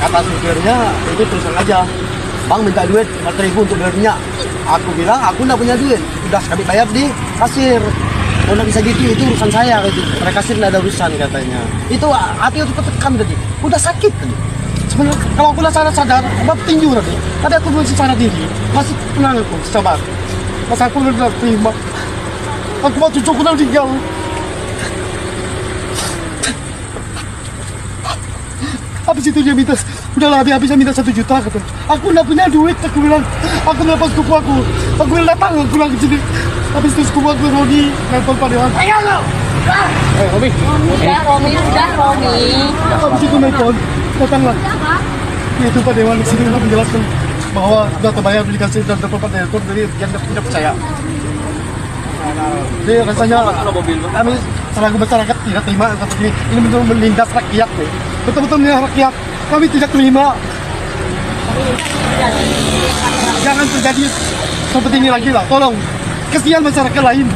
Kata supirnya itu terusan aja, bang minta duit 4.000 untuk bayar minyak. Aku bilang aku nggak punya duit, udah kami bayar di kasir. Oh nggak bisa gitu, itu urusan saya gitu. Mereka kasir nggak ada urusan katanya. Itu hati aku ketekan tadi, udah sakit tadi. Sebenarnya kalau aku udah sadar, apa tinju tadi. Tadi aku belum secara diri, masih tenang aku, sabar. Pas aku udah terima, aku mau cucuku udah meninggal. Habis itu dia minta, udahlah habis-habisnya minta 1 juta kata. Aku nggak punya duit, aku bilang, aku nelfon sepupu aku bilang datang, aku bilang ke sini. Habis itu sepupu aku Roni nelfon Pak Dewan. Ayo lo, Romi. Romi. habis itu nelfon, datanglah. Itu Pak Dewan di sini untuk menjelaskan bahwa sudah terbayar dikasih dan telepon Pak Dewan, jadi dia tidak percaya. Jadi rasanya kami selaku masyarakat tidak terima seperti ini betul menindas rakyat, betul-betul menindas rakyat. Kami tidak terima. Jangan terjadi seperti ini lagi lah, tolong. Kesian masyarakat lain.